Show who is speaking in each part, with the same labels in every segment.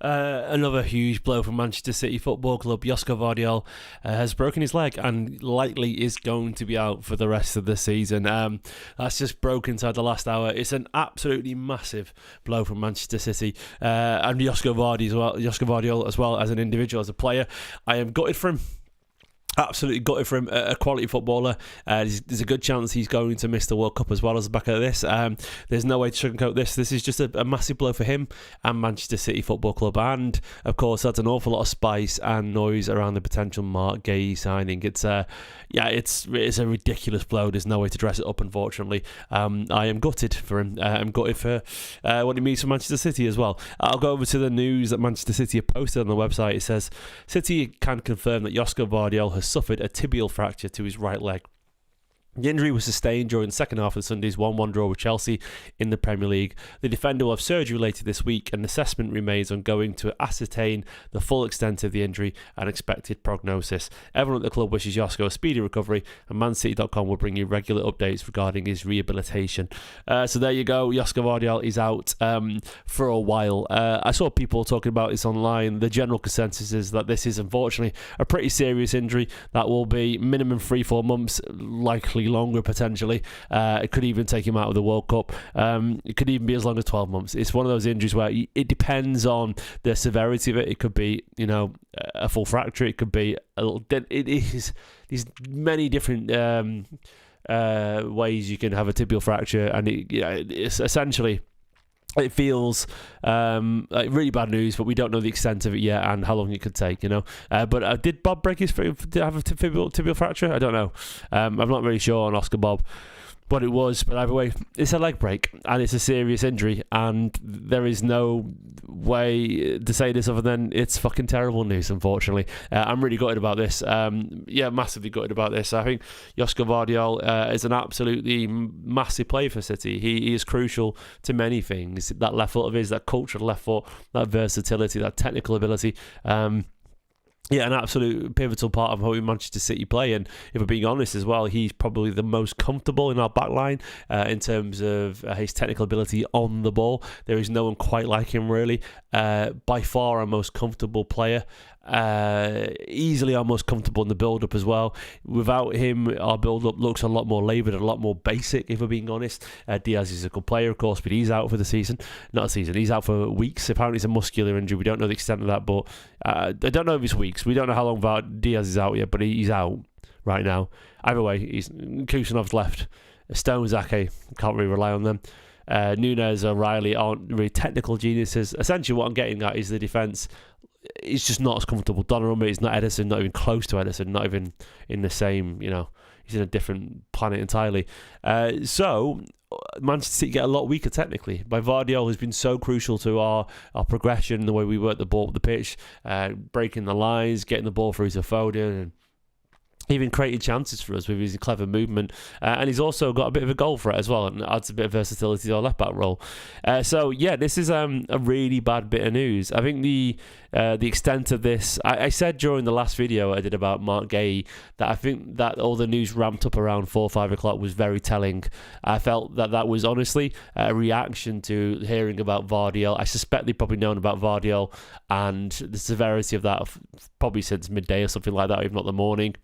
Speaker 1: Another huge blow from Manchester City Football Club. Josko Gvardiol has broken his leg and likely is going to be out for the rest of the season. That's just broke inside the last hour. It's an absolutely massive blow from Manchester City and Josko Gvardiol as well as an individual, as a player. I am gutted for him. Absolutely gutted for him, a quality footballer. There's a good chance he's going to miss the World Cup as well as the back of this. There's no way to sugarcoat this. This is just a massive blow for him and Manchester City Football Club. And, of course, that's an awful lot of spice and noise around the potential Mark Gay signing. It's a ridiculous blow. There's no way to dress it up, unfortunately. I am gutted for him. I'm gutted for what it means for Manchester City as well. I'll go over to the news that Manchester City have posted on the website. It says, City can confirm that Josko Gvardiol has suffered a tibial fracture to his right leg. The injury was sustained during the second half of Sunday's 1-1 draw with Chelsea in the Premier League. The defender will have surgery later this week, and assessment remains ongoing to ascertain the full extent of the injury and expected prognosis. Everyone at the club wishes Josko a speedy recovery, and ManCity.com will bring you regular updates regarding his rehabilitation. So there you go. Josko Gvardiol is out for a while. I saw people talking about this online. The general consensus is that this is unfortunately a pretty serious injury that will be minimum 3-4 months, likely longer potentially. It could even take him out of the World Cup. It could even be as long as 12 months. It's one of those injuries where it depends on the severity of it. It could be, a full fracture. It could be a little. It is these many different ways you can have a tibial fracture, and it's essentially. It feels like really bad news, but we don't know the extent of it yet and how long it could take, But did Bob break his did have a tibial fracture? I don't know. I'm not really sure on Oscar Bob what it was, but either way, it's a leg break and it's a serious injury, and there is no way to say this other than it's fucking terrible news, unfortunately. I'm really gutted about this. Massively gutted about this. I think Josko Gvardiol is an absolutely massive player for City. He is crucial to many things. That left foot of his, that cultural left foot, that versatility, that technical ability. An absolute pivotal part of how Manchester City play, and if we're being honest as well, he's probably the most comfortable in our back line in terms of his technical ability on the ball. There is no one quite like him, really. By far our most comfortable player. Easily our most comfortable in the build-up as well. Without him, our build-up looks a lot more laboured and a lot more basic, if we're being honest. Diaz is a good player, of course, but he's out for the season. Not a season, he's out for weeks. Apparently it's a muscular injury. We don't know the extent of that, but I don't know if it's weeks. We don't know how long Diaz is out yet, but he's out right now. Either way, Kusanov's left. Stones, Ake, can't really rely on them. Nunez, O'Reilly aren't really technical geniuses. Essentially what I'm getting at is the defence is just not as comfortable. Donnarumma is not Ederson, not even close to Ederson, not even in the same, he's in a different planet entirely. So Manchester City get a lot weaker technically. Gvardiol has been so crucial to our progression, the way we work the ball up the pitch, breaking the lines, getting the ball through to Foden, and even created chances for us with his clever movement, and he's also got a bit of a goal threat as well, and adds a bit of versatility to our left back role. This is a really bad bit of news. I think the extent of this, I said during the last video I did about Mark Gay that I think that all the news ramped up around 4 or 5 o'clock was very telling. I felt that was honestly a reaction to hearing about Gvardiol. I suspect they've probably known about Gvardiol and the severity of that probably since midday or something like that, if not the morning.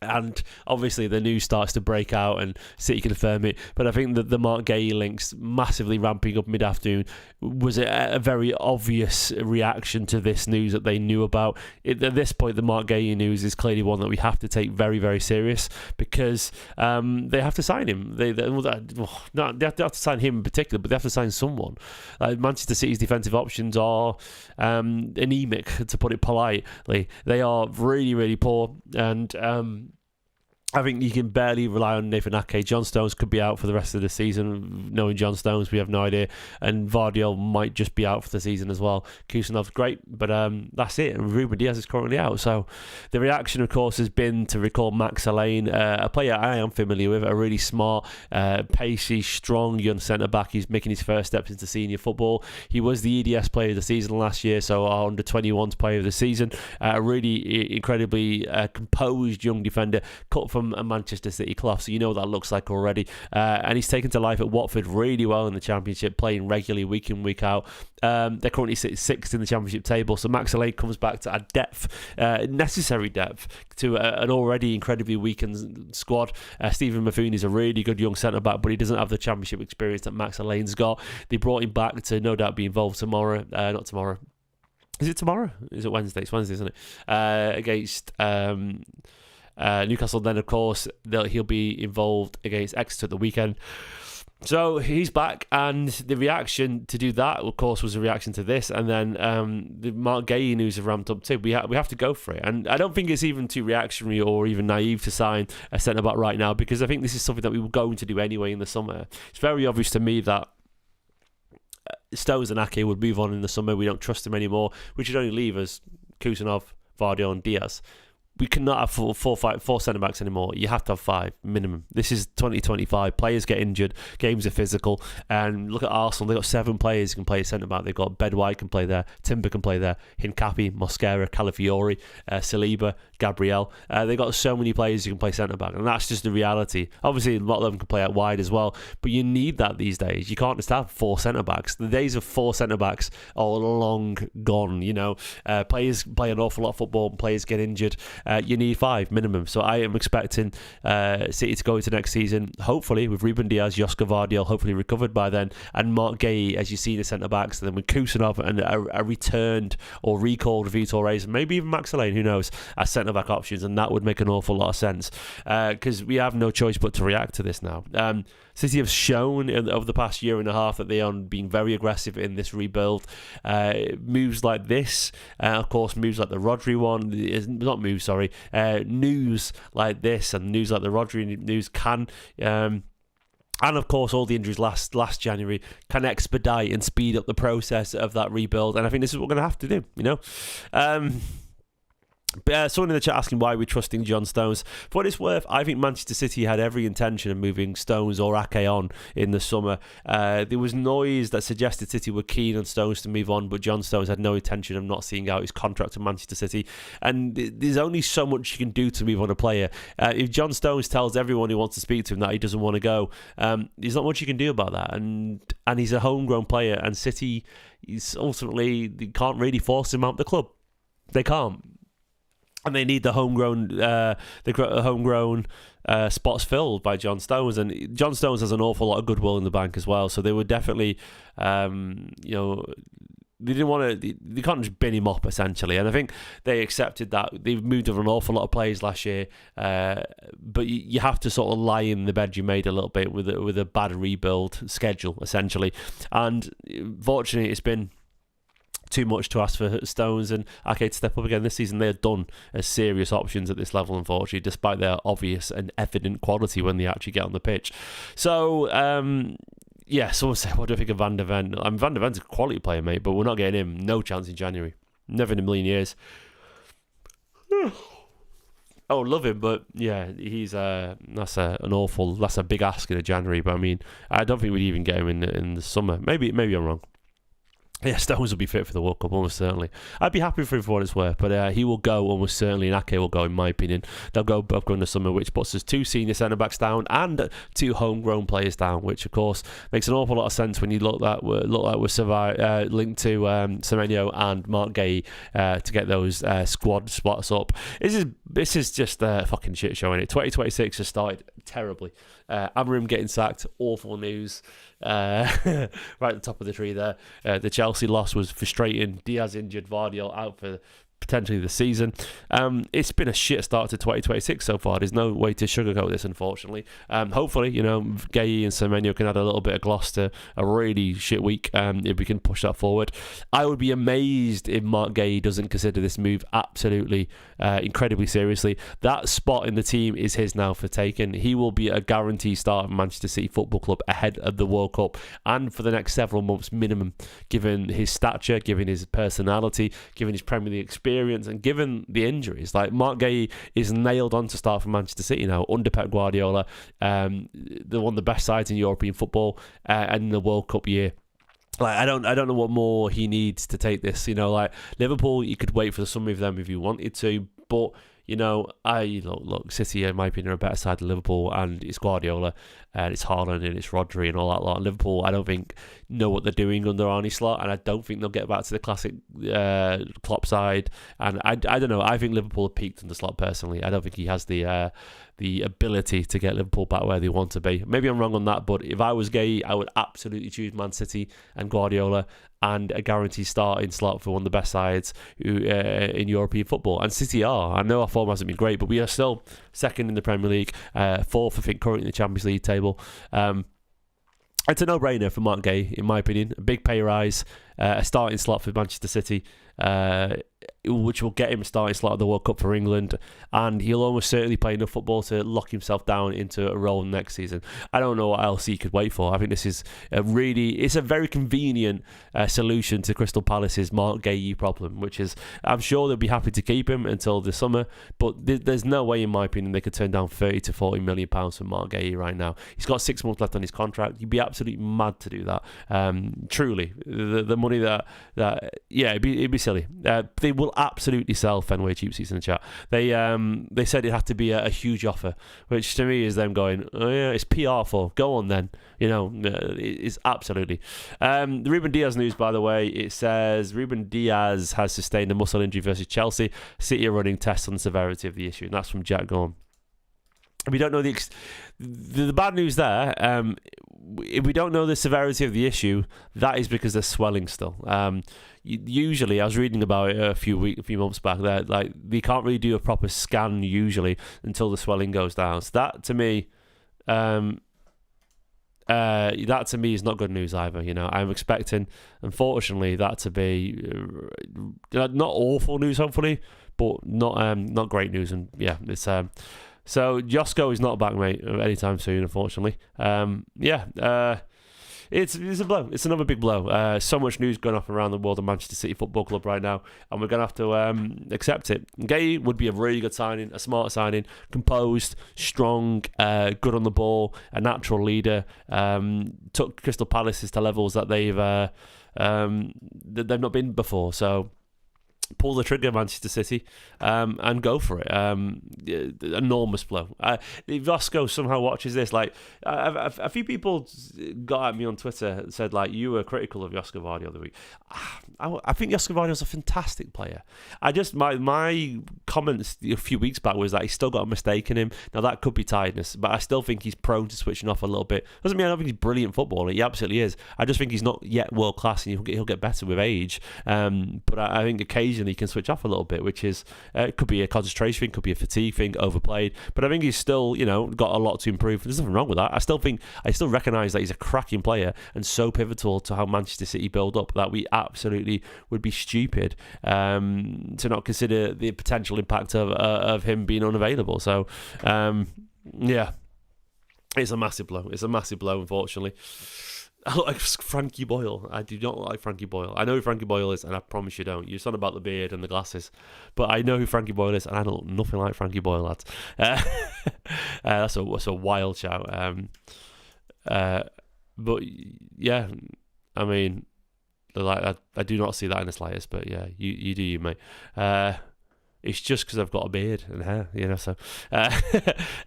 Speaker 1: And obviously the news starts to break out and City confirm it. But I think that the Mark Gay links massively ramping up mid-afternoon was a very obvious reaction to this news that they knew about. At this point, the Mark Gay news is clearly one that we have to take very, very serious, because they have to sign him. They have to sign him in particular, but they have to sign someone. Manchester City's defensive options are anemic, to put it politely. They are really, really poor, and I think you can barely rely on Nathan Ake. John Stones could be out for the rest of the season. Knowing John Stones, we have no idea. And Gvardiol might just be out for the season as well. Kusanov's great, but that's it. And Ruben Diaz is currently out. So the reaction, of course, has been to recall Max Alleyne, a player I am familiar with, a really smart, pacey, strong young centre-back. He's making his first steps into senior football. He was the EDS player of the season last year, so our under-21s player of the season. A really incredibly composed young defender, cut from from a Manchester City cloth, so you know what that looks like already. And he's taken to life at Watford really well in the Championship, playing regularly week in, week out. They're currently sixth in the Championship table, so Max Allee comes back to add depth, necessary depth, to an already incredibly weakened squad. Stephen Mafoon is a really good young centre-back, but he doesn't have the Championship experience that Max Allene's got. They brought him back to no doubt be involved tomorrow. Not tomorrow. Is it tomorrow? Is it Wednesday? It's Wednesday, isn't it? Against Newcastle. Then, of course, he'll be involved against Exeter at the weekend. So he's back, and the reaction to do that, of course, was a reaction to this, and then the Mark Gay news have ramped up too. We have to go for it, and I don't think it's even too reactionary or even naive to sign a centre-back right now, because I think this is something that we were going to do anyway in the summer. It's very obvious to me that Stones and Ake would move on in the summer. We don't trust them anymore, which would only leave us Kusanov, Gvardiol and Diaz. We cannot have four centre-backs anymore. You have to have 5 minimum. This is 2025. Players get injured. Games are physical. And look at Arsenal. They've got 7 players who can play centre-back. They've got Bedwhite can play there. Timber can play there. Hincapi, Mosquera, Calafiori, Saliba, Gabriel. They've got so many players who can play centre-back. And that's just the reality. Obviously, a lot of them can play out wide as well. But you need that these days. You can't just have 4 centre-backs. The days of 4 centre-backs are long gone. You know, players play an awful lot of football and players get injured. You need 5 minimum. So I am expecting City to go into next season, hopefully, with Ruben Diaz, Josko Gvardiol, hopefully recovered by then, and Mark Gay, as you see, the centre-backs, and then with Kusanov and a returned or recalled Vitor Reis, maybe even Max Alane, who knows, as centre-back options, and that would make an awful lot of sense, because we have no choice but to react to this now. City have shown over the past year and a half that they are being very aggressive in this rebuild. Moves like this, of course, moves like the Rodri one, news like this and news like the Rodri news can, and of course all the injuries last January can expedite and speed up the process of that rebuild. And I think this is what we're going to have to do, you know. Someone in the chat asking why we're trusting John Stones. For what it's worth, I think Manchester City had every intention of moving Stones or Ake on in the summer. There was noise that suggested City were keen on Stones to move on, but John Stones had no intention of not seeing out his contract at Manchester City. And there's only so much you can do to move on a player. If John Stones tells everyone who wants to speak to him that he doesn't want to go, there's not much you can do about that. And he's a homegrown player, and City ultimately they can't really force him out of the club. They can't. And they need the homegrown spots filled by John Stones, and John Stones has an awful lot of goodwill in the bank as well. So they would definitely, they didn't want to. They can't just bin him up essentially, and I think they accepted that. They've moved over an awful lot of players last year, but you have to sort of lie in the bed you made a little bit with a bad rebuild schedule essentially, and fortunately it's been too much to ask for Stones and Ake to step up again this season. They're done as serious options at this level, unfortunately, despite their obvious and evident quality when they actually get on the pitch. So, someone say, what do I think of Van der Ven? Van der Ven's a quality player, mate, but we're not getting him. No chance in January. Never in a million years. Oh, love him, but yeah, he's that's a big ask in January. But I mean, I don't think we'd even get him in the summer. Maybe I'm wrong. Yeah, Stones will be fit for the World Cup, almost certainly. I'd be happy for him for what it's worth, but he will go almost certainly, and Ake will go, in my opinion. They'll go both go in the summer, which puts us 2 senior centre-backs down and 2 homegrown players down, which, of course, makes an awful lot of sense when you look like we're linked to Semenyo and Mark Gay to get those squad spots up. This is just a fucking shit show, innit? 2026 has started terribly. Amorim getting sacked, awful news. Right at the top of the tree there. The Chelsea loss was frustrating. Diaz injured, Gvardiol out for potentially the season. It's been a shit start to 2026 so far. There's no way to sugarcoat this, unfortunately. Hopefully, Gay and Semenyo can add a little bit of gloss to a really shit week if we can push that forward. I would be amazed if Mark Gay doesn't consider this move absolutely incredibly seriously. That spot in the team is his now for taking. He will be a guaranteed start of Manchester City Football Club ahead of the World Cup and for the next several months minimum, given his stature, given his personality, given his Premier League experience, and given the injuries. Like, Mark Gay is nailed on to start for Manchester City now under Pep Guardiola. They're one of the best sides in European football and in the World Cup year. Like, I don't know what more he needs to take this. Liverpool, you could wait for the summer of them if you wanted to, but Look, City, in my opinion, are a better side than Liverpool, and it's Guardiola, and it's Haaland, and it's Rodri, and all that lot. And Liverpool, I don't think, know what they're doing under Arne Slot, and I don't think they'll get back to the classic Klopp side. And I don't know. I think Liverpool have peaked under Slot personally. I don't think he has the ability to get Liverpool back where they want to be. Maybe I'm wrong on that, but if I was Gay, I would absolutely choose Man City and Guardiola and a guaranteed starting slot for one of the best sides in European football. And City are. I know our form hasn't been great, but we are still second in the Premier League, fourth, I think, currently in the Champions League table. It's a no-brainer for Mark Gay, in my opinion. A big pay rise, a starting slot for Manchester City, which will get him a starting slot at the World Cup for England, and he'll almost certainly play enough football to lock himself down into a role next season. I don't know what else he could wait for. I think this is it's a very convenient solution to Crystal Palace's Mark Gay problem, which is, I'm sure they'll be happy to keep him until the summer, but there's no way, in my opinion, they could turn down 30 to 40 million pounds for Mark Gay right now. He's got 6 months left on his contract. You'd be absolutely mad to do that. Truly, the money it'd be silly. They will absolutely sell Fenway cheap seats in the chat. They said it had to be a huge offer, which to me is them going, oh yeah, it's PR for, go on then. It's absolutely. The Ruben Diaz news, by the way, it says Ruben Diaz has sustained a muscle injury versus Chelsea. City are running tests on the severity of the issue, and that's from Jack Gorn. We don't know the bad news there. If we don't know the severity of the issue, that is because there's swelling still. Usually, I was reading about it a few months back. That they can't really do a proper scan usually until the swelling goes down. So that to me is not good news either. I'm expecting, unfortunately, that to be not awful news, hopefully, but not great news. And yeah, it's so Josko is not back, mate, anytime soon, unfortunately. It's a blow. It's another big blow. So much news going off around the world of Manchester City Football Club right now, and we're going to have to accept it. Gay would be a really good signing, a smart signing, composed, strong, good on the ball, a natural leader. Took Crystal Palace to levels that they've not been before. So pull the trigger, Manchester City, and go for it. Enormous blow. If Josko somehow watches this, a few people got at me on Twitter and said, you were critical of Josko Gvardiol the other week. I think Josko Gvardiol's a fantastic player. My comments a few weeks back was that he's still got a mistake in him. Now that could be tiredness, but I still think he's prone to switching off a little bit. Doesn't mean I don't think he's a brilliant footballer. He absolutely is. I just think he's not yet world class, and he'll get better with age. But I think occasionally he can switch off a little bit, which is it could be a concentration thing, could be a fatigue thing, overplayed. But I think he's still got a lot to improve. There's nothing wrong with that. I still recognise that he's a cracking player and so pivotal to how Manchester City build up that we absolutely would be stupid to not consider the potential impact of him being unavailable. So yeah, it's a massive blow. It's a massive blow, unfortunately. I look like Frankie Boyle. I do not like Frankie Boyle. I know who Frankie Boyle is, and I promise you don't. You're on about the beard and the glasses. But I know who Frankie Boyle is, and I don't look nothing like Frankie Boyle, lads. That's a wild shout. But yeah, I mean, I do not see that in the slightest. But yeah, you do you, mate. It's just because I've got a beard and hair, so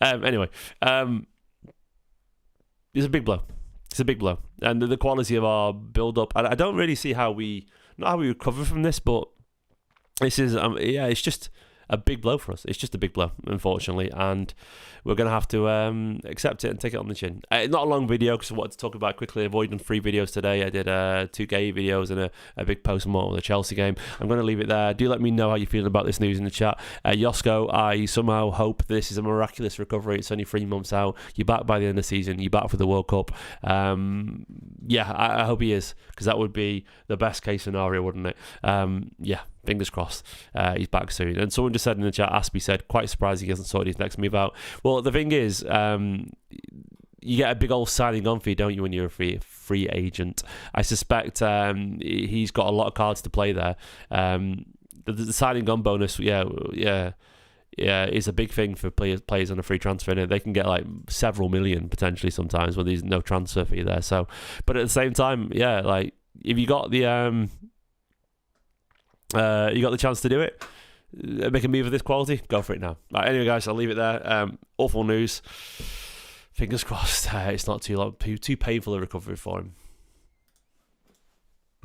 Speaker 1: anyway, it's a big blow. It's a big blow, and the quality of our build-up. I don't really see how we recover from this, but this is it's just a big blow for us. It's just a big blow, unfortunately, and we're going to have to accept it and take it on the chin. Not a long video because I wanted to talk about quickly avoiding 3 videos today. I did 2 Gay videos and a big post-mortem of the Chelsea game. I'm going to leave it there. Do let me know how you're feeling about this news in the chat. Josko, I somehow hope this is a miraculous recovery. It's only 3 months out. You're back by the end of the season. You're back for the World Cup. I hope he is, because that would be the best case scenario, wouldn't it? Fingers crossed. He's back soon. And someone just said in the chat, Aspie said, quite surprised he hasn't sorted his next move out. Well, the thing is, you get a big old signing on fee, don't you, when you're a free agent? I suspect he's got a lot of cards to play there. The signing on bonus, is a big thing for players on a free transfer. And they can get several million potentially sometimes when there's no transfer fee there. So, but at the same time, if you got the chance to do it, make a move of this quality, go for it now. Right, anyway, guys, I'll leave it there. Awful news. Fingers crossed. It's not too long, too painful a recovery for him.